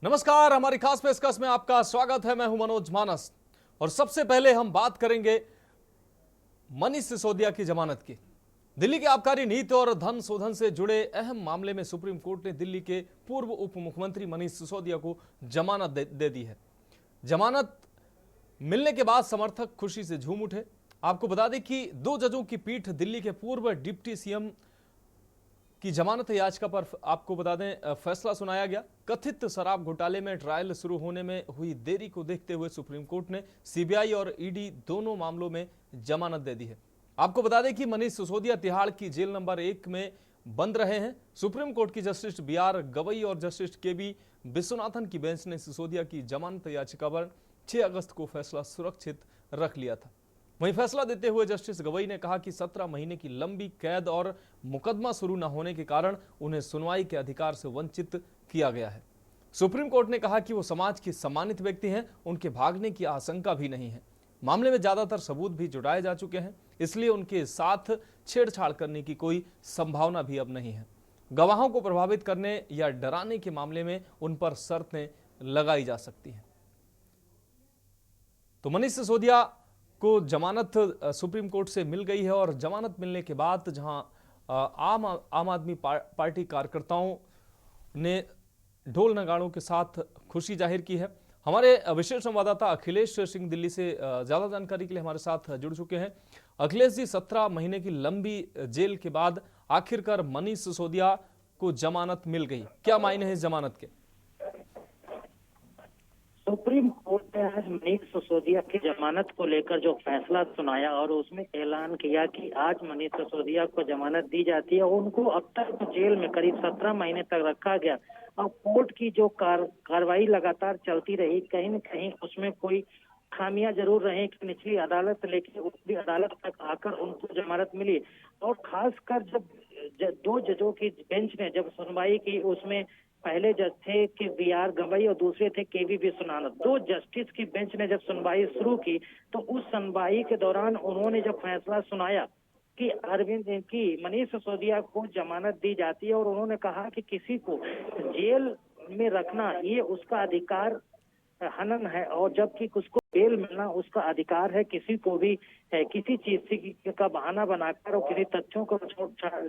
नमस्कार, हमारी खास पेशकश में आपका स्वागत है। मैं हूं मनोज मानस और सबसे पहले हम बात करेंगे मनीष सिसोदिया की जमानत की। दिल्ली की आबकारी नीति और धन शोधन से जुड़े अहम मामले में सुप्रीम कोर्ट ने दिल्ली के पूर्व उप मुख्यमंत्री मनीष सिसोदिया को जमानत दे दी है। जमानत मिलने के बाद समर्थक खुशी से झूम उठे। आपको बता दें कि 2 जजों की पीठ दिल्ली के पूर्व डिप्टी सीएम की जमानत याचिका पर आपको बता दें फैसला सुनाया गया। कथित शराब घोटाले में ट्रायल शुरू होने में हुई देरी को देखते हुए सुप्रीम कोर्ट ने सीबीआई और ईडी दोनों मामलों में जमानत दे दी है। आपको बता दें कि मनीष सिसोदिया तिहाड़ की जेल नंबर 1 में बंद रहे हैं। सुप्रीम कोर्ट की जस्टिस BR गवई और जस्टिस KB विश्वनाथन की बेंच ने सिसोदिया की जमानत याचिका पर 6 अगस्त को फैसला सुरक्षित रख लिया था। वहीं फैसला देते हुए जस्टिस गवई ने कहा कि 17 महीने की लंबी कैद और मुकदमा शुरू न होने के कारण उन्हें सुनवाई के अधिकार से वंचित किया गया है। सुप्रीम कोर्ट ने कहा कि वो समाज के सम्मानित व्यक्ति हैं, उनके भागने की आशंका भी नहीं है। मामले में ज्यादातर सबूत भी जुटाए जा चुके हैं, इसलिए उनके साथ छेड़छाड़ करने की कोई संभावना भी अब नहीं है। गवाहों को प्रभावित करने या डराने के मामले में उन पर शर्तें लगाई जा सकती हैं। तो मनीष सिसोदिया को जमानत सुप्रीम कोर्ट से मिल गई है और जमानत मिलने के बाद जहां आम आदमी पार्टी कार्यकर्ताओं ने ढोल नगाड़ों के साथ खुशी जाहिर की है। हमारे विशेष संवाददाता अखिलेश सिंह दिल्ली से ज्यादा जानकारी के लिए हमारे साथ जुड़ चुके हैं। अखिलेश जी, 17 महीने की लंबी जेल के बाद आखिरकार मनीष सिसोदिया को जमानत मिल गई, क्या मायने हैं इस जमानत के? सुप्रीम कोर्ट ने आज मनीष सिसोदिया की जमानत को लेकर जो फैसला सुनाया और उसमें ऐलान किया कि आज मनीष सिसोदिया को जमानत दी जाती है। उनको अब तक जेल में करीब 17 महीने तक रखा गया और कोर्ट की जो कार्रवाई लगातार चलती रही, कहीं न कहीं उसमें कोई खामियां जरूर रहे कि निचली अदालत से लेकर ऊपरी अदालत तक आकर उनको जमानत मिली। और खासकर जब 2 जजों की बेंच ने जब सुनवाई की, उसमें पहले जज थे कि BR गवई और दूसरे थे KB विश्वनाथन। 2 जस्टिस की बेंच ने जब सुनवाई शुरू की तो उस सुनवाई के दौरान उन्होंने जब फैसला सुनाया कि मनीष सिसोदिया को जमानत दी जाती है और उन्होंने कहा कि किसी को जेल में रखना ये उसका अधिकार हनन है और जबकि उसको बेल मिलना उसका अधिकार है। किसी को भी किसी चीज से का बहाना बनाकर और किसी तथ्यों को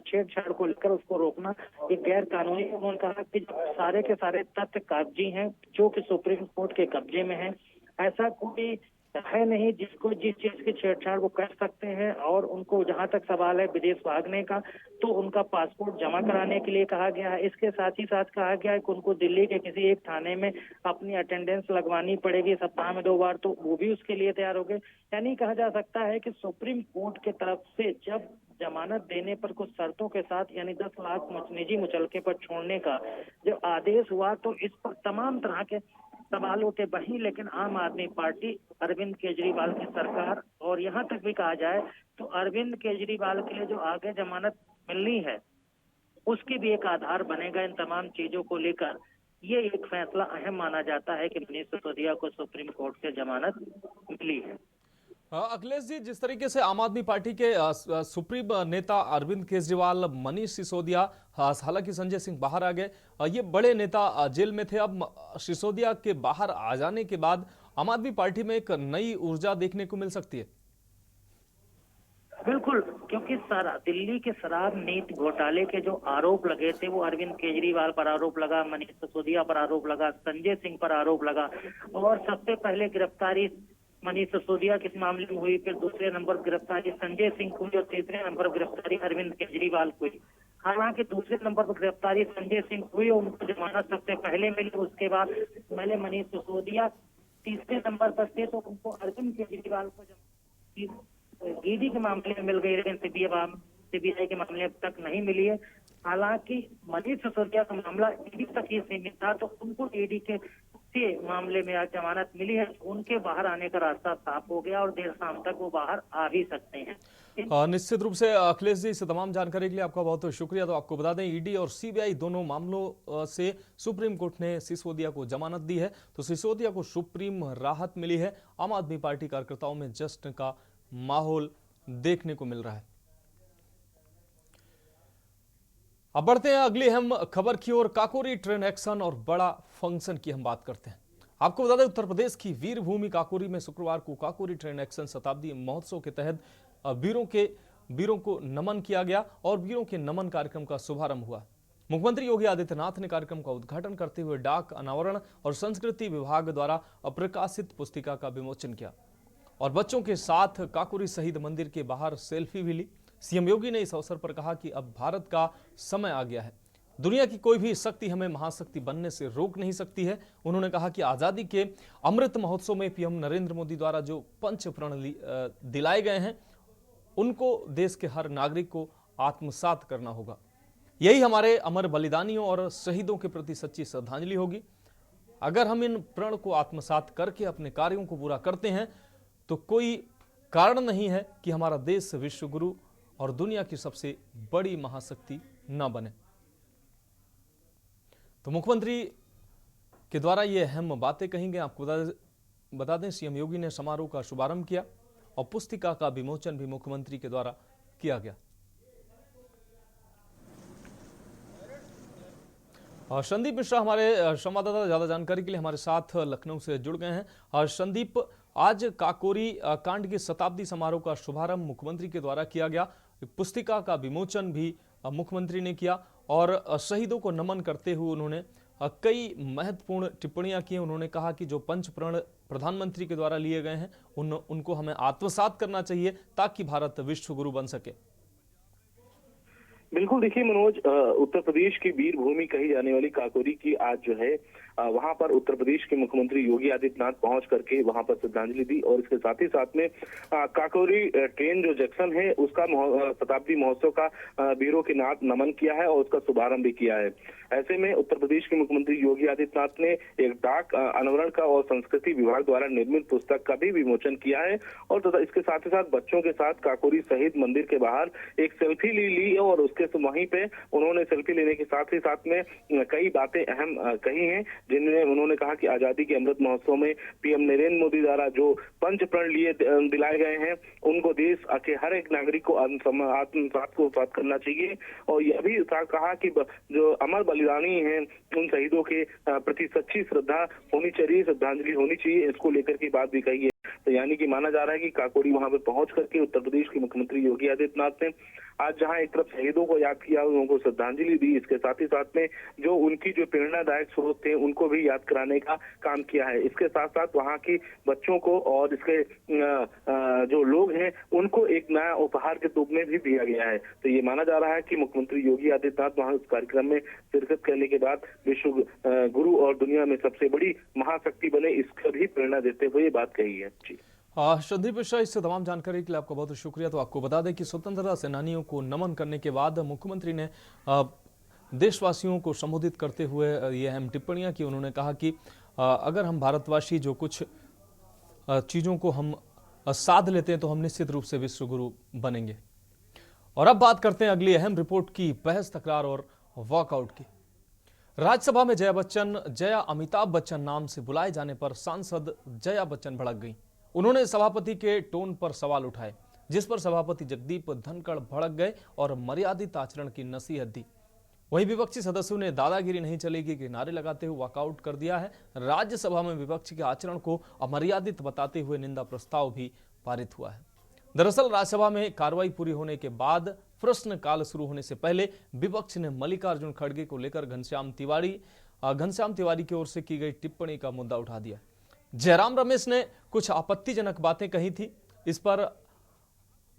छेड़छाड़ को लेकर उसको रोकना ये गैर कानूनी। उन्होंने कहा कि सारे के सारे तथ्य कागजी हैं जो कि सुप्रीम कोर्ट के कब्जे में है। ऐसा कोई है नहीं जिसको जिस चीज की छेड़छाड़ वो कर सकते हैं। और उनको जहां तक सवाल है विदेश भागने का, तो उनका पासपोर्ट जमा कराने के लिए कहा गया है। इसके साथ ही साथ कहा गया है कि उनको दिल्ली के किसी एक थाने में अपनी अटेंडेंस लगवानी पड़ेगी सप्ताह में 2 बार, तो वो भी उसके लिए तैयार हो गए। यानी कहा जा सकता है कि सुप्रीम कोर्ट की तरफ से जब जमानत देने पर कुछ शर्तों के साथ यानी 10 लाख निजी मुचलके पर छोड़ने का जब आदेश हुआ तो इस पर तमाम तरह के सवाल उठे। वहीं लेकिन आम आदमी पार्टी, अरविंद केजरीवाल की सरकार और यहाँ तक भी कहा जाए तो अरविंद केजरीवाल के लिए जो आगे जमानत मिलनी है उसकी भी एक आधार बनेगा। इन तमाम चीजों को लेकर ये एक फैसला अहम माना जाता है कि मनीष सिसोदिया को सुप्रीम कोर्ट से जमानत मिली है। अखिलेश जी, जिस तरीके से आम आदमी पार्टी के सुप्रीम नेता अरविंद केजरीवाल, मनीष सिसोदिया, हालांकि संजय सिंह बाहर आ गए, ये बड़े नेता जेल में थे। अब सिसोदिया के बाहर आ जाने के बाद आम आदमी पार्टी में एक नई ऊर्जा देखने को मिल सकती है। बिल्कुल, क्योंकि दिल्ली के शराब नीति घोटाले के जो आरोप लगे थे वो अरविंद केजरीवाल पर आरोप लगा, मनीष सिसोदिया पर आरोप लगा, संजय सिंह पर आरोप लगा। और सबसे पहले गिरफ्तारी मनीष सिसोदिया किस मामले में हुई, फिर दूसरे नंबर गिरफ्तारी संजय सिंह को हुई और तीसरे नंबर गिरफ्तारी अरविंद केजरीवाल को हुई। हालांकि दूसरे नंबर पर गिरफ्तारी संजय सिंह हुई और उनको जमानत सबसे पहले मिली। उसके बाद पहले मनीष सिसोदिया तीसरे नंबर पर थे तो उनको अरविंद केजरीवाल को ED के मामले में मिल गई, लेकिन CBI के मामले अब तक नहीं मिली है। हालांकि मनीष सिसोदिया का मामला ED तक ही सीमित था तो उनको ED के मामले में आज जमानत मिली है। उनके बाहर आने का रास्ता साफ हो गया और देर शाम तक वो बाहर आ भी सकते हैं। निश्चित रूप से अखिलेश जी, इस तमाम जानकारी के लिए आपका बहुत बहुत शुक्रिया। तो आपको बता दें, ED और CBI दोनों मामलों से सुप्रीम कोर्ट ने सिसोदिया को जमानत दी है। तो सिसोदिया को सुप्रीम राहत मिली है। आम आदमी पार्टी कार्यकर्ताओं में जश्न का माहौल देखने को मिल रहा है। अब बढ़ते हैं अगली अहम खबर की ओर। काकोरी ट्रेन एक्शन और बड़ा फंक्शन की हम बात करते हैं। आपको बता दें, उत्तर प्रदेश की वीर भूमि काकोरी में शुक्रवार को काकोरी ट्रेन एक्शन शताब्दी महोत्सव के तहत वीरों को नमन किया गया और वीरों के नमन कार्यक्रम का शुभारंभ हुआ। मुख्यमंत्री योगी आदित्यनाथ ने कार्यक्रम का उद्घाटन करते हुए डाक, अनावरण और संस्कृति विभाग द्वारा प्रकाशित पुस्तिका का विमोचन किया और बच्चों के साथ काकोरी शहीद मंदिर के बाहर सेल्फी भी ली। सीएम योगी ने इस अवसर पर कहा कि अब भारत का समय आ गया है, दुनिया की कोई भी शक्ति हमें महाशक्ति बनने से रोक नहीं सकती है। उन्होंने कहा कि आजादी के अमृत महोत्सव में पीएम नरेंद्र मोदी द्वारा जो पंच प्रण दिलाए गए हैं उनको देश के हर नागरिक को आत्मसात करना होगा। यही हमारे अमर बलिदानियों और शहीदों के प्रति सच्ची श्रद्धांजलि होगी। अगर हम इन प्रण को आत्मसात करके अपने कार्यों को पूरा करते हैं तो कोई कारण नहीं है कि हमारा देश विश्व गुरु और दुनिया की सबसे बड़ी महाशक्ति न बने। तो मुख्यमंत्री के द्वारा ये अहम बातें कही गई। आपको बता दें, सीएम योगी ने समारोह का शुभारंभ किया और पुस्तिका का विमोचन भी मुख्यमंत्री के द्वारा किया गया। और संदीप मिश्रा हमारे संवाददाता ज्यादा जानकारी के लिए हमारे साथ लखनऊ से जुड़ गए हैं। और संदीप, आज काकोरी कांड की शताब्दी समारोह का शुभारंभ मुख्यमंत्री के द्वारा किया गया, पुस्तिका का विमोचन भी मुख्यमंत्री ने किया और शहीदों को नमन करते हुए उन्होंने कई महत्वपूर्ण टिप्पणियां की। उन्होंने कहा कि जो पंच प्रण प्रधानमंत्री के द्वारा लिए गए हैं उनको हमें आत्मसात करना चाहिए ताकि भारत विश्व गुरु बन सके। बिल्कुल, देखिए मनोज, उत्तर प्रदेश की वीर भूमि कही जाने वाली काकोरी की आज जो है वहां पर उत्तर प्रदेश के मुख्यमंत्री योगी आदित्यनाथ पहुंच करके वहां पर श्रद्धांजलि दी और इसके साथ ही साथ में काकोरी ट्रेन जो जंक्शन है उसका शताब्दी महोत्सव का वीरों के नाथ नमन किया है और उसका शुभारंभ भी किया है। ऐसे में उत्तर प्रदेश के मुख्यमंत्री योगी आदित्यनाथ ने एक डाक, अनावरण का और संस्कृति विभाग द्वारा निर्मित पुस्तक का भी विमोचन किया है और तथा इसके साथ ही साथ बच्चों के साथ काकोरी शहीद मंदिर के बाहर एक सेल्फी ली और उसके वहीं पे उन्होंने सेल्फी लेने के साथ ही साथ में कई बातें अहम कही हैं, जिनमें उन्होंने कहा कि आजादी के अमृत महोत्सव में पीएम नरेंद्र मोदी द्वारा जो पंच प्रण दिलाए गए हैं उनको देश के हर एक नागरिक को आत्मसात को प्राप्त करना चाहिए और यह भी कहा कि जो अमर बलिदानी हैं उन शहीदों के प्रति सच्ची श्रद्धा होनी चाहिए, श्रद्धांजलि होनी चाहिए, इसको लेकर की बात भी कही है। तो यानी कि माना जा रहा है कि काकोरी वहां पर पहुंच करके उत्तर प्रदेश के मुख्यमंत्री योगी आदित्यनाथ ने आज जहां एक तरफ शहीदों को याद किया, उनको श्रद्धांजलि दी, इसके साथ ही साथ में जो उनकी जो प्रेरणादायक स्रोत थे उनको भी याद कराने का काम किया है। इसके साथ साथ वहां की बच्चों को और इसके जो लोग हैं उनको एक नया उपहार के रूप में भी दिया गया है। तो ये माना जा रहा है कि मुख्यमंत्री योगी आदित्यनाथ वहां इस कार्यक्रम में शिरकत करने के बाद विश्व गुरु और दुनिया में सबसे बड़ी महाशक्ति बने, इसका भी प्रेरणा देते हुए ये बात कही है। जी संदीप मिश्रा, इससे तमाम जानकारी के लिए आपका बहुत शुक्रिया। तो आपको बता दें कि स्वतंत्रता सेनानियों को नमन करने के बाद मुख्यमंत्री ने देशवासियों को संबोधित करते हुए ये अहम टिप्पणियां की। उन्होंने कहा कि अगर हम भारतवासी जो कुछ चीज़ों को हम साध लेते हैं तो हम निश्चित रूप से विश्व गुरु बनेंगे। और अब बात करते हैं अगली अहम रिपोर्ट की, बहस, तकरार और वॉकआउट की। राज्यसभा में जया अमिताभ बच्चन नाम से बुलाए जाने पर सांसद जया बच्चन भड़क गई। उन्होंने सभापति के टोन पर सवाल उठाए, जिस पर सभापति जगदीप धनखड़ भड़क गए और मर्यादित आचरण की नसीहत दी। वहीं विपक्षी सदस्यों ने दादागिरी नहीं चलेगी के नारे लगाते हुए वॉकआउट कर दिया है। राज्यसभा में विपक्ष के आचरण को अमर्यादित बताते हुए निंदा प्रस्ताव भी पारित हुआ है। दरअसल राज्यसभा में कार्रवाई पूरी होने के बाद प्रश्नकाल शुरू होने से पहले विपक्ष ने मल्लिकार्जुन खड़गे को लेकर घनश्याम तिवारी की ओर से की गई टिप्पणी का मुद्दा उठा दिया। जयराम रमेश ने कुछ आपत्तिजनक बातें कही थी, इस पर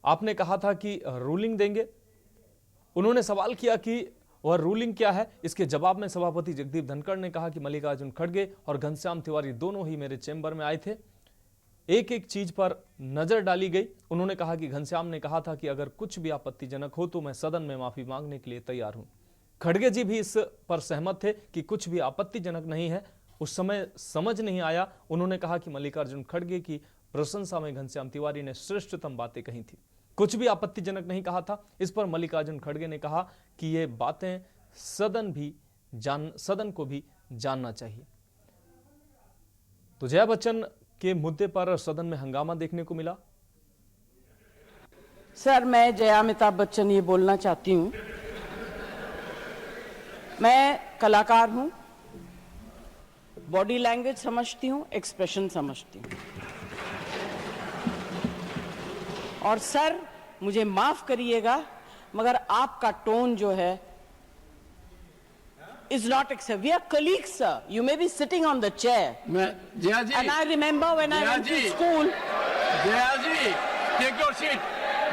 आपने कहा था कि रूलिंग देंगे। उन्होंने सवाल किया कि वह रूलिंग क्या है। इसके जवाब में सभापति जगदीप धनखड़ ने कहा कि मल्लिकार्जुन खड़गे और घनश्याम तिवारी दोनों ही मेरे चैम्बर में आए थे, एक एक चीज पर नजर डाली गई। उन्होंने कहा कि घनश्याम ने कहा था कि अगर कुछ भी आपत्तिजनक हो तो मैं सदन में माफी मांगने के लिए तैयार हूं। खड़गे जी भी इस पर सहमत थे कि कुछ भी आपत्तिजनक नहीं है। उस समय समझ नहीं आया। उन्होंने कहा कि मल्लिकार्जुन खड़गे की प्रशंसा में घनश्याम तिवारी ने श्रेष्ठतम बातें कही थी, कुछ भी आपत्तिजनक नहीं कहा था। इस पर मल्लिकार्जुन खड़गे ने कहा कि ये बातें सदन को भी जानना चाहिए। तो जया बच्चन के मुद्दे पर सदन में हंगामा देखने को मिला। सर, मैं जया अमिताभ बच्चन ये बोलना चाहती हूँ मैं कलाकार हूं, बॉडी लैंग्वेज समझती हूं, एक्सप्रेशन समझती हूं। और सर मुझे माफ करिएगा मगर आपका टोन जो है is not acceptable. We are colleagues, sir. You may be sitting on the chair. Jaya ji. And I remember when I went to school. Jaya ji, take your seat.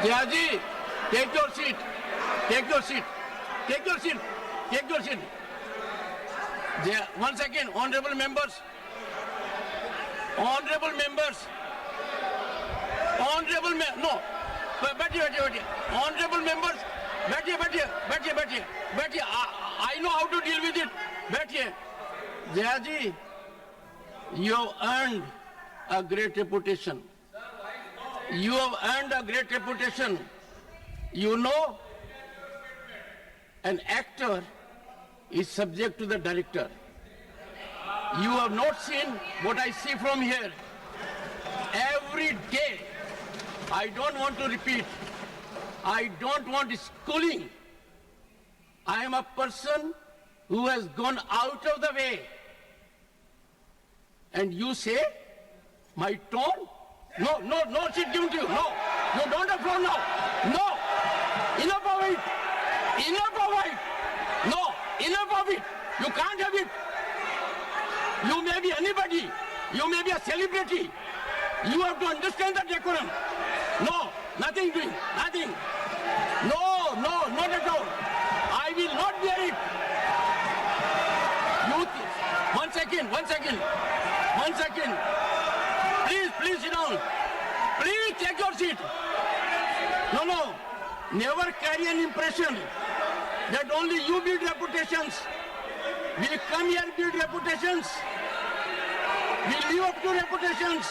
Jaya ji, take your seat. Take your seat. Take your seat. Take your seat. Jaya, 1 second, honorable members. Honorable members. Honorable members. No. बैठिए. Honorable members. बैठिए. I know how to deal with it. बैठिए. Jaya ji, you have earned a great reputation. You have earned a great reputation. You know, an actor is subject to the director. You have not seen what I see from here. Every day, I don't want to repeat. I don't want schooling. I am a person who has gone out of the way. And you say, my tone? No, she's given to you. No, you don't have floor now. No, enough of it. No, enough of it. You can't have it. You may be anybody. You may be a celebrity. You have to understand the decorum. No, nothing doing, nothing. No, not at all. I will not bear it. One second. Please sit down. Please take your seat. No. Never carry an impression that only you build reputations. We come here build reputations. We live up to reputations.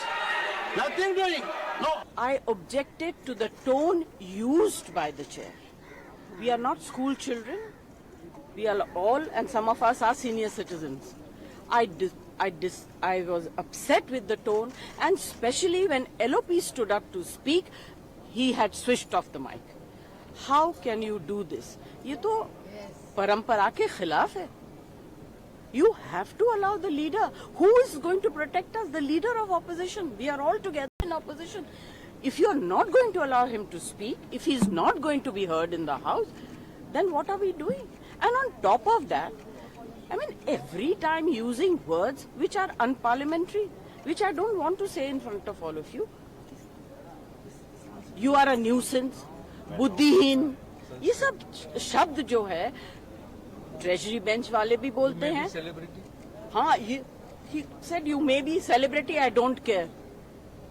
Nothing doing. No. I objected to the tone used by the chair. We are not school children. We are all, and some of us are senior citizens. I was upset with the tone, and especially when LOP stood up to speak, he had switched off the mic. How can you do this? ये तो परंपरा के खिलाफ है. You have to allow the leader. Who is going to protect us? The leader of opposition. We are all together in opposition. If you are not going to allow him to speak, if he is not going to be heard in the house, then what are we doing? And on top of that, I mean, every time using words which are unparliamentary, which I don't want to say in front of all of you. You are a nuisance, बुद्धिहीन, ये सब शब्द जो है treasury bench वाले भी बोलते हैं. हाँ, he said you may be celebrity, I don't care.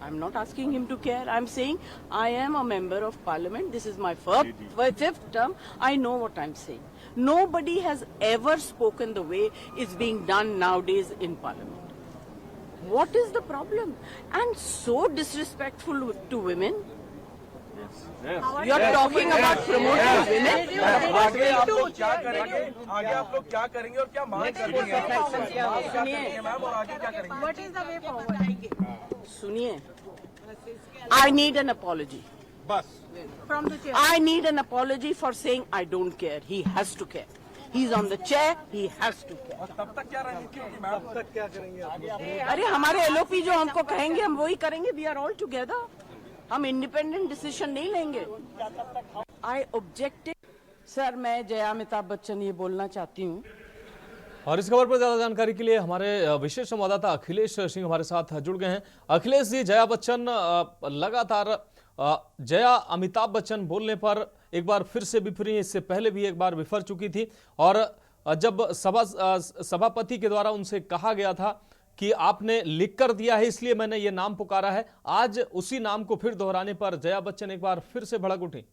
I'm not asking him to care. I'm saying I am a member of parliament. This is my fifth term. I know what I'm saying. Nobody has ever spoken the way it's being done nowadays in parliament. What is the problem? And so disrespectful to women. You are talking about promoting women. आगे आप लोग क्या करेंगे और क्या मांग करेंगे ma'am, और आगे क्या करेंगे? What is the way forward? सुनिए, I need an apology. बस From the chair. I need an apology for saying I don't care. He has to care. He's on the chair. He has to care. और तब तक क्या रणनीति होगी ma'am? तब तक क्या करेंगे आप? अरे हमारे LOP जो हमको कहेंगे हम वही करेंगे. We are all together. हम इंडिपेंडेंट डिसीजन नहीं लेंगे. I objected. सर, मैं जया अमिताभ बच्चन ये बोलना चाहती हूँ. और इस खबर पर ज्यादा जानकारी के लिए हमारे विशेष संवाददाता अखिलेश सिंह हमारे साथ जुड़ गए हैं. अखिलेश जी, जया बच्चन लगातार जया अमिताभ बच्चन बोलने पर एक बार फिर से बिफरी. इससे पहले भी एक बार बिफर चुकी थी और जब सभापति के द्वारा उनसे कहा गया था कि आपने लिख कर दिया है इसलिए मैंने ये नाम पुकारा है, आज उसी नाम को फिर दोहराने पर जया बच्चन एक बार फिर से भड़क उठी.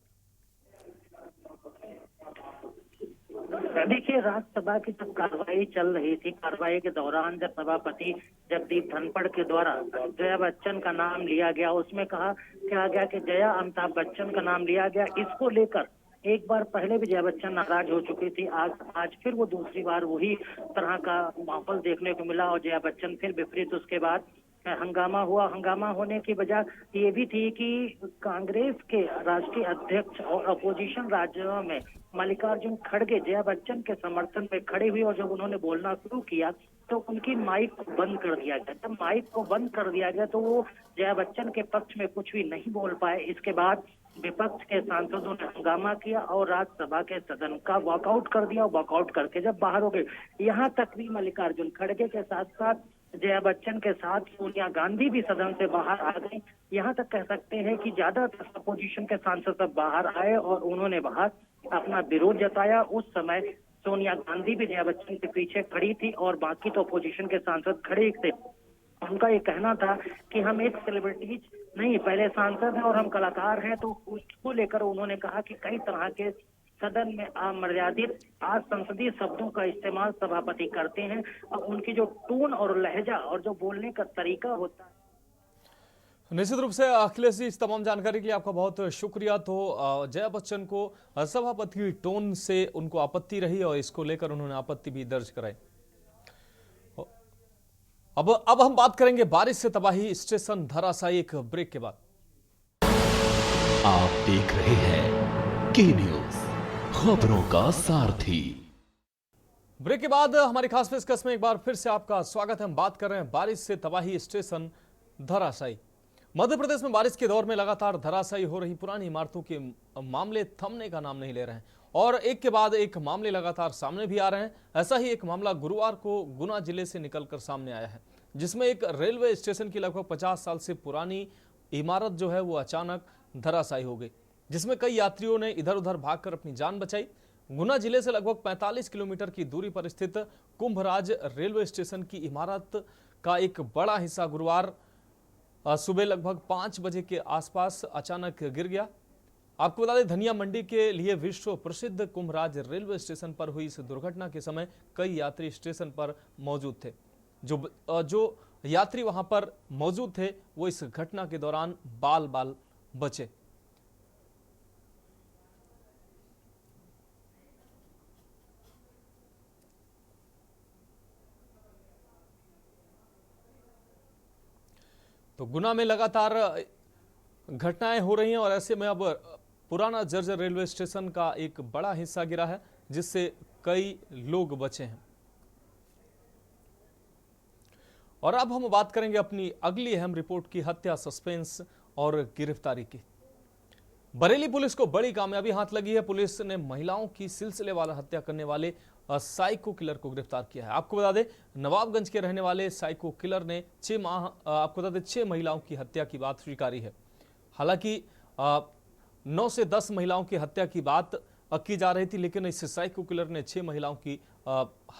देखिए, राज्यसभा की जब कार्रवाई चल रही थी, कार्रवाई के दौरान जब सभापति जगदीप धनखड़ के द्वारा जया बच्चन का नाम लिया गया, उसमें कहा गया कि जया अमिताभ बच्चन का नाम लिया गया. इसको लेकर एक बार पहले भी जया बच्चन नाराज हो चुकी थी. आज फिर वो दूसरी बार वही तरह का माहौल देखने को मिला और जया बच्चन फिर विपरीत उसके बाद हंगामा हुआ। हंगामा होने की वजह ये भी थी कि कांग्रेस के राष्ट्रीय अध्यक्ष और अपोजिशन राज्यों में मल्लिकार्जुन खड़गे जया बच्चन के समर्थन में खड़े हुए और जब उन्होंने बोलना शुरू किया तो उनकी माइक को बंद कर दिया गया। जब माइक को बंद कर दिया गया तो वो जया बच्चन के पक्ष में कुछ भी नहीं बोल पाए। इसके बाद विपक्ष के सांसदों ने हंगामा किया और राज्यसभा के सदन का वॉकआउट कर दिया। वॉकआउट करके जब बाहर हो गए, यहाँ तक भी मल्लिकार्जुन खड़गे के साथ साथ जया बच्चन के साथ सोनिया गांधी भी सदन से बाहर आ गई। यहाँ तक कह सकते हैं कि ज्यादातर अपोजिशन के सांसद सब बाहर आए और उन्होंने बाहर अपना विरोध जताया। उस समय सोनिया गांधी भी जया बच्चन के पीछे खड़ी थी और बाकी तो अपोजिशन के सांसद खड़े थे। उनका ये कहना था कि हम एक सेलिब्रिटीज नहीं, पहले सांसद हैं और हम कलाकार हैं। तो उसको लेकर उन्होंने कहा कि कई तरह के सदन में अमर्यादित असंसदीय शब्दों का इस्तेमाल सभापति करते हैं और उनकी जो टोन और लहजा और जो बोलने का तरीका होता है। निश्चित रूप से अखिलेश जी, इस तमाम जानकारी के लिए आपका बहुत शुक्रिया। तो जया बच्चन को सभापति की टोन से उनको आपत्ति रही और इसको लेकर उन्होंने आपत्ति भी दर्ज कराई। अब हम बात करेंगे बारिश से तबाही, स्टेशन धराशायी। एक ब्रेक के बाद आप देख रहे हैं के न्यूज, खबरों का सारथी। ब्रेक के बाद हमारी खास पेशकश में एक बार फिर से आपका स्वागत है। हम बात कर रहे हैं बारिश से तबाही, स्टेशन धराशायी। मध्य प्रदेश में बारिश के दौर में लगातार धराशायी हो रही पुरानी इमारतों के मामले थमने का नाम नहीं ले रहे हैं और एक के बाद एक मामले लगातार सामने भी आ रहे हैं। ऐसा ही एक मामला गुरुवार को गुना जिले से निकलकर सामने आया है, जिसमें एक रेलवे स्टेशन की लगभग 50 साल से पुरानी इमारत जो है वो अचानक धराशायी हो गई, जिसमें कई यात्रियों ने इधर उधर भागकर अपनी जान बचाई। गुना जिले से लगभग 45 किलोमीटर की दूरी पर स्थित कुंभराज रेलवे स्टेशन की इमारत का एक बड़ा हिस्सा गुरुवार सुबह लगभग 5 बजे के आसपास अचानक गिर गया। आपको बता दें, धनिया मंडी के लिए विश्व प्रसिद्ध कुंभराज रेलवे स्टेशन पर हुई इस दुर्घटना के समय कई यात्री स्टेशन पर मौजूद थे। जो यात्री वहां पर मौजूद थे वो इस घटना के दौरान बाल बाल बचे। तो गुना में लगातार घटनाएं हो रही हैं और ऐसे में अब पुराना जर्जर रेलवे स्टेशन का एक बड़ा हिस्सा गिरा है, जिससे कई लोग बचे हैं। और अब हम बात करेंगे अपनी अगली अहम रिपोर्ट की, हत्या, सस्पेंस और गिरफ्तारी की। बरेली पुलिस को बड़ी कामयाबी हाथ लगी है। पुलिस ने महिलाओं की सिलसिलेवार हत्या करने वाले साइको किलर को गिरफ्तार किया है। आपको बता दें, नवाबगंज के रहने वाले साइको किलर ने 6 महिलाओं की हत्या की बात स्वीकारी है। हालांकि 9 से 10 महिलाओं की हत्या की बात की जा रही थी, लेकिन इस साइको किलर ने 6 महिलाओं की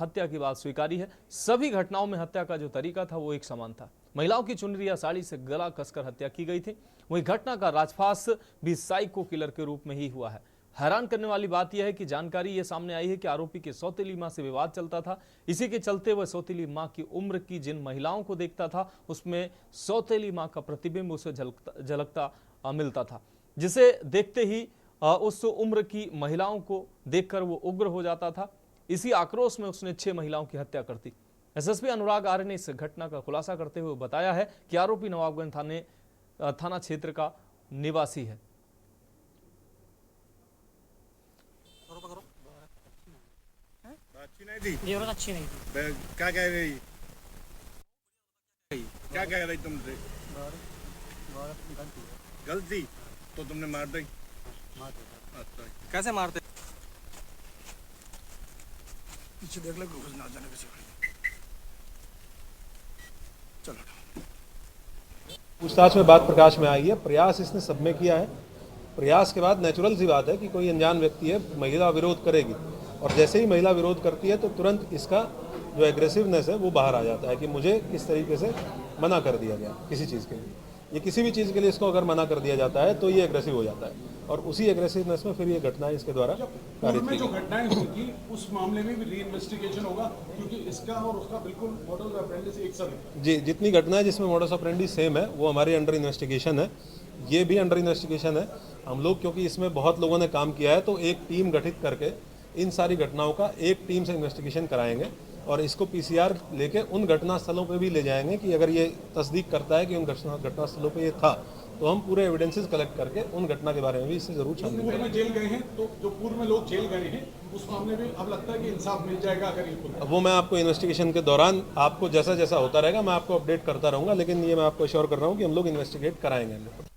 हत्या की बात स्वीकारी है। सभी घटनाओं में हत्या का जो तरीका था वो एक समान था। महिलाओं की चुनरी या साड़ी से गला कसकर हत्या की गई थी। वही घटना का राजफास भी साइको किलर के रूप में ही हुआ है। हैरान करने वाली बात यह है कि जानकारी यह सामने आई है कि आरोपी के सौतेली मां से विवाद चलता था। इसी के चलते वह सौतेली मां की उम्र की जिन महिलाओं को देखता था उसमें सौतेली मां का प्रतिबिंब उसे झलकता मिलता था, जिसे देखते ही उस उम्र की महिलाओं को देखकर वो उग्र हो जाता था। इसी आक्रोश में उसने 6 महिलाओं की हत्या कर दी। एसएसपी अनुराग आर्य ने इस घटना का खुलासा करते हुए बताया है कि आरोपी नवाबगंज थाना क्षेत्र का निवासी है। अच्छी नहीं थी। क्या कह रही, क्या कह रही तुमसे? गलती तो तुमने मार दी। अच्छा, कैसे मारते? पीछे देख ले, घुस ना जाने किसी। चलो, पूछताछ में बात प्रकाश में आई है। प्रयास इसने सब में किया है। प्रयास के बाद नेचुरल सी बात है कि कोई अनजान व्यक्ति है, महिला विरोध करेगी और जैसे ही महिला विरोध करती है तो तुरंत इसका जो एग्रेसिवनेस है वो बाहर आ जाता है कि मुझे किस तरीके से मना कर दिया गया किसी चीज़ के लिए। ये किसी भी चीज़ के लिए इसको अगर मना कर दिया जाता है तो ये एग्रेसिव हो जाता है और उसी एग्रेसिवनेस में फिर ये घटनाएं इसके द्वारा कारित की। जो घटनाएं हुई थी उस मामले में भी री इन्वेस्टिगेशन होगा, क्योंकि इसका और उसका बिल्कुल मॉडल ऑपरेंडी एक सा है। जी, जितनी घटनाएं जिसमें मॉडस ऑपरेंडी सेम है वो हमारी अंडर इन्वेस्टिगेशन है। ये भी अंडर इन्वेस्टिगेशन है। हम लोग क्योंकि इसमें बहुत लोगों ने काम किया है तो एक टीम गठित करके इन सारी घटनाओं का एक टीम से इन्वेस्टिगेशन कराएंगे और इसको पीसीआर लेके उन घटना स्थलों पे भी ले जाएंगे कि अगर ये तस्दीक करता है कि उन घटना स्थलों पे ये था, तो हम पूरे एविडेंसेस कलेक्ट करके उन घटना के बारे में भी इससे जरूर छानबीन पूर्व करेंगे। में जेल गए हैं तो जो पूर्व में लोग जेल गए हैं उस मामले में अब लगता है कि इंसाफ मिल जाएगा अगर ये खुलता है। वो मैं आपको इन्वेस्टिगेशन के दौरान आपको जैसा जैसा होता रहेगा मैं आपको अपडेट करता रहूँगा, लेकिन ये मैं आपको अश्योर कर रहा हूँ कि हम लोग इन्वेस्टिगेट कराएंगे।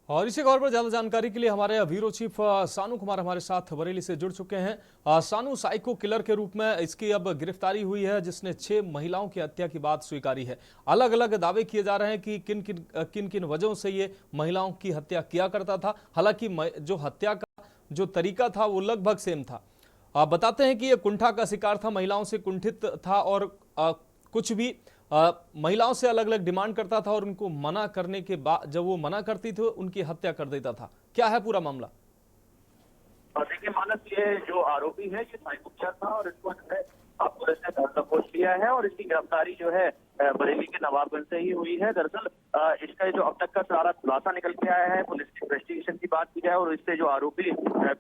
और इसी खबर पर ज्यादा जानकारी के लिए हमारे ब्यूरो चीफ सानू कुमार हमारे साथ बरेली से जुड़ चुके हैं। सानू, साइको किलर के रूप में इसकी अब गिरफ्तारी हुई है जिसने 6 महिलाओं की हत्या की बात स्वीकारी है। अलग अलग दावे किए जा रहे हैं कि किन किन वजहों से ये महिलाओं की हत्या किया करता था। हालांकि जो हत्या का जो तरीका था वो लगभग सेम था। बताते हैं कि ये कुंठा का शिकार था, महिलाओं से कुंठित था और कुछ भी महिलाओं से अलग अलग डिमांड करता था और उनको मना करने के बाद जब वो मना करती थी उनकी हत्या कर देता था। क्या है पूरा मामला? देखिए मानस, ये जो आरोपी है ये साइको किलर था और इसको जो है पुलिस ने दबोच लिया है और इसकी गिरफ्तारी जो है बरेली के नवाबगंज से ही हुई है। दरअसल इसका जो अब तक का सारा खुलासा निकल के आया है, पुलिस की इन्वेस्टिगेशन की बात की जाए और इससे जो आरोपी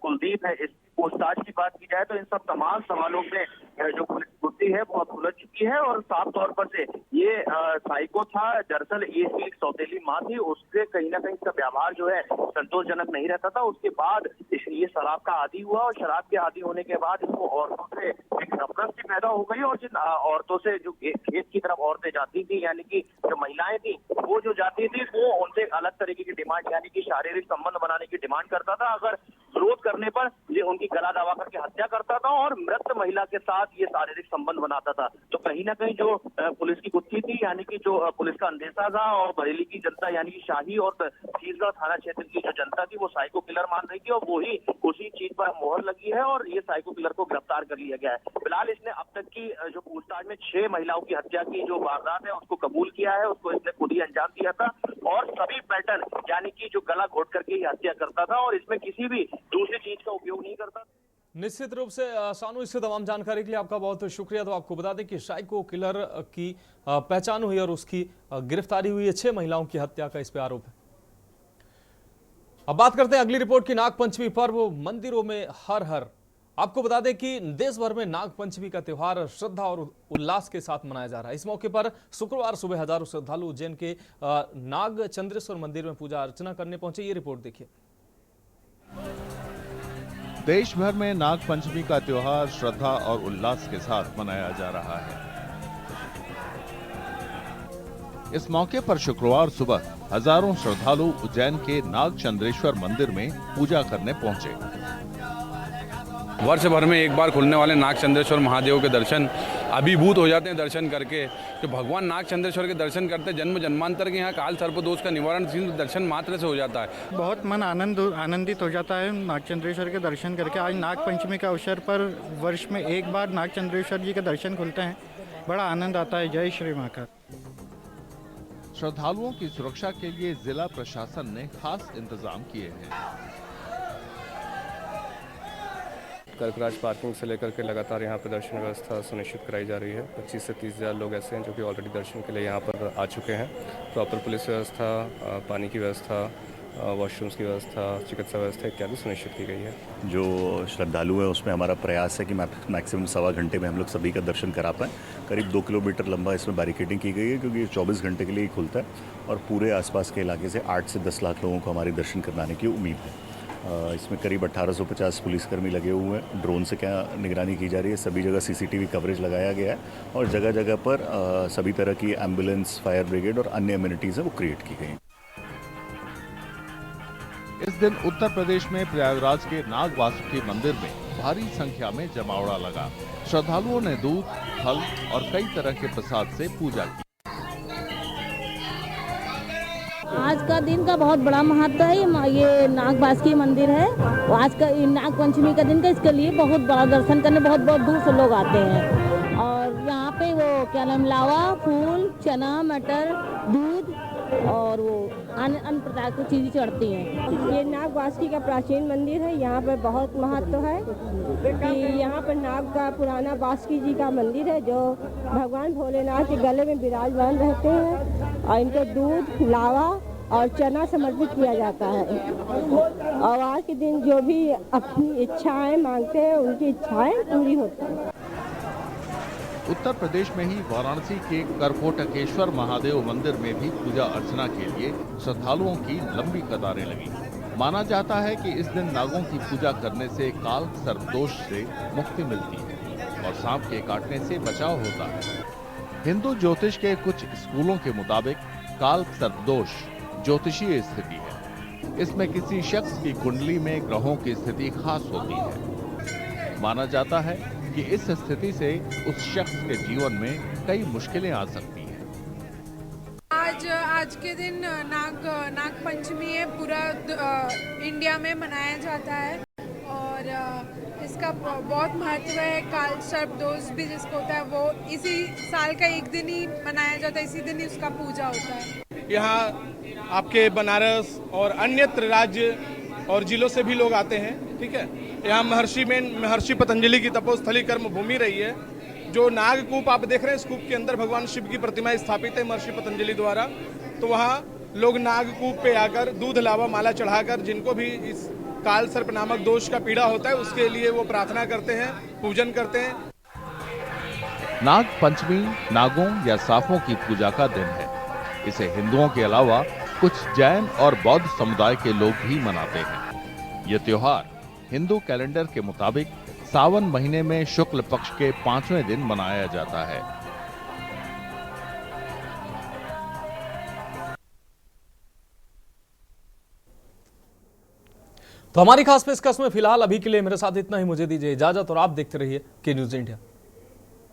कुलदीप है इसकी पूछताछ की बात की जाए तो इन सब तमाम सवालों में जो पुलिस बुद्धि है वो अब उलझ चुकी है और साफ तौर पर से ये साइको था। दरअसल ये एक सौतेली माँ थी, उससे कहीं ना कहीं इसका व्यवहार जो है संतोषजनक नहीं रहता था। उसके बाद ये शराब का आदी हुआ और शराब के आदी होने के बाद इसको औरतों से एक नफरत सी पैदा हो गई और जिन औरतों से जो खेत की तरफ औरतें जाती थी यानी कि जो महिलाएं थी वो जो जाती थी वो उनसे अलग तरीके की डिमांड यानी कि शारीरिक संबंध बनाने की डिमांड करता था। अगर विरोध करने पर ये उनकी गला दबा करके हत्या करता था और मृत महिला के साथ ये शारीरिक संबंध बनाता था। तो कहीं ना कहीं जो पुलिस की गुत्थी थी यानी कि जो पुलिस का अंदेशा था और बरेली की जनता यानी कि शाही और सीसगढ़ थाना क्षेत्र की जो जनता थी वो साइको किलर मान रही थी और वही उसी चीज पर मोहर लगी है और ये साइको किलर को गिरफ्तार कर लिया गया है। फिलहाल इसने अब तक की जो पूछताछ में 6 महिलाओं की हत्या की जो वारदात है उसको कबूल किया है, उसको इसने खुद ही अंजाम दिया था और सभी पैटर्न यानी कि जो गला घोट करके ही हत्या करता था और इसमें किसी भी दूसरी चीज का उपयोग नहीं करता। निश्चित रूप से सानू, इससे तमाम जानकारी के लिए आपका बहुत शुक्रिया। तो आपको बता दें कि साइको किलर की पहचान हुई और उसकी गिरफ्तारी हुई है। 6 महिलाओं की हत्या का इस पे आरोप है। अब बात करते हैं अगली रिपोर्ट की। नागपंचमी पर्व मंदिरों में हर हर। आपको बता दें कि देश भर में नागपंचमी का त्योहार श्रद्धा और उल्लास के साथ मनाया जा रहा है। इस मौके पर शुक्रवार सुबह हजारों श्रद्धालु उज्जैन के नाग चंद्रेश्वर मंदिर में पूजा अर्चना करने पहुंचे। ये रिपोर्ट देखिए। देश भर में नाग पंचमी का त्योहार श्रद्धा और उल्लास के साथ मनाया जा रहा है। इस मौके पर शुक्रवार सुबह हजारों श्रद्धालु उज्जैन के नाग चंद्रेश्वर मंदिर में पूजा करने पहुंचे। वर्ष भर में एक बार खुलने वाले नाग चंद्रेश्वर महादेव के दर्शन अभिभूत हो जाते हैं दर्शन करके। जो भगवान नाग चंद्रेश्वर के दर्शन करते जन्म जन्मांतर के यहाँ काल सर्प दोष का निवारण दर्शन मात्र से हो जाता है। बहुत मन आनंदित हो जाता है नाग चंद्रेश्वर के दर्शन करके। आज नाग पंचमी के अवसर पर वर्ष में एक बार नाग चंद्रेश्वर जी के दर्शन खुलते हैं, बड़ा आनंद आता है। जय श्री महाकाल। श्रद्धालुओं की सुरक्षा के लिए जिला प्रशासन ने खास इंतजाम किए हैं। कर्कराज पार्किंग से लेकर के लगातार यहाँ पर दर्शन व्यवस्था सुनिश्चित कराई जा रही है। 25 से 30 हज़ार लोग ऐसे हैं जो कि ऑलरेडी दर्शन के लिए यहाँ पर आ चुके हैं। प्रॉपर पुलिस व्यवस्था, पानी की व्यवस्था, वॉशरूम्स की व्यवस्था, चिकित्सा व्यवस्था इत्यादि सुनिश्चित की गई है। जो श्रद्धालु है उसमें हमारा प्रयास है कि मैक्सिमम 1.25 घंटे में हम लोग सभी का दर्शन करा पाएँ। करीब 2 किलोमीटर लंबा इसमें बैरिकेडिंग की गई है क्योंकि ये 24 घंटे के लिए खुलता है और पूरे आसपास के इलाके से 8 से 10 लाख लोगों को हमारे दर्शन कराने की उम्मीद है। इसमें करीब 1850 पुलिसकर्मी लगे हुए हैं। ड्रोन से क्या निगरानी की जा रही है, सभी जगह CCTV कवरेज लगाया गया है और जगह जगह पर सभी तरह की एम्बुलेंस, फायर ब्रिगेड और अन्य एमिनिटीज़ हैं वो क्रिएट की गई। इस दिन उत्तर प्रदेश में प्रयागराज के नाग वासुकी मंदिर में भारी संख्या में जमावड़ा लगा। श्रद्धालुओं ने दूध, फल और कई तरह के प्रसाद से पूजा की। आज का दिन का बहुत बड़ा महत्व है। ये नाग वासुकी मंदिर है। आज का नाग पंचमी का दिन का इसके लिए बहुत बड़ा दर्शन करने बहुत दूर से लोग आते हैं और यहाँ पे वो क्या नाम लावा, फूल, चना, मटर, दूध और वो अन्य प्रकार की चीजें चढ़ती हैं। ये नाग वासुकी का प्राचीन मंदिर है। यहाँ पर बहुत महत्व है कि यहाँ पर नाग का पुराना वासुकी जी का मंदिर है जो भगवान भोलेनाथ के गले में विराजमान रहते हैं और इनको दूध, लावा और चना समर्पित किया जाता है। और आज के दिन जो भी अपनी इच्छाएं मांगते हैं उनकी इच्छाएं पूरी होती हैं। उत्तर प्रदेश में ही वाराणसी के करकोटकेश्वर महादेव मंदिर में भी पूजा अर्चना के लिए श्रद्धालुओं की लंबी कतारें लगी। माना जाता है कि इस दिन नागों की पूजा करने से काल सर्पदोष से मुक्ति मिलती है और सांप के काटने से बचाव होता है। हिंदू ज्योतिष के कुछ स्कूलों के मुताबिक काल सर्पदोष ज्योतिषीय स्थिति है। इसमें किसी शख्स की कुंडली में ग्रहों की स्थिति खास होती है। माना जाता है कि इस स्थिति से उस शख्स के जीवन में कई मुश्किलें आ सकती हैं। आज के दिन नाग पंचमी है, पूरा इंडिया में मनाया जाता है और इसका बहुत महत्व है। काल सर्पदोष भी जिसको होता है वो इसी साल का एक दिन ही मनाया जाता है, इसी दिन ही उसका पूजा होता है। यहाँ आपके बनारस और अन्यत्र राज्य और जिलों से भी लोग आते हैं। ठीक है, यहाँ महर्षि पतंजलि की तपोस्थली कर्म भूमि रही है। जो नागकूप आप देख रहे हैं, इस कूप के अंदर भगवान शिव की प्रतिमा स्थापित है महर्षि पतंजलि द्वारा। तो वहाँ लोग नागकूप पे आकर दूध लावा माला चढ़ाकर जिनको भी इस काल सर्प नामक दोष का पीड़ा होता है उसके लिए वो प्रार्थना करते हैं, पूजन करते हैं। नाग पंचमी नागों या सांपों की पूजा का दिन है। इसे हिंदुओं के अलावा कुछ जैन और बौद्ध समुदाय के लोग भी मनाते हैं। ये त्योहार हिंदू कैलेंडर के मुताबिक सावन महीने में शुक्ल पक्ष के 5वें दिन मनाया जाता है। तो हमारी खास पेशकश में फिलहाल अभी के लिए मेरे साथ इतना ही। मुझे दीजिए इजाजत और आप देखते रहिए के न्यूज़ इंडिया।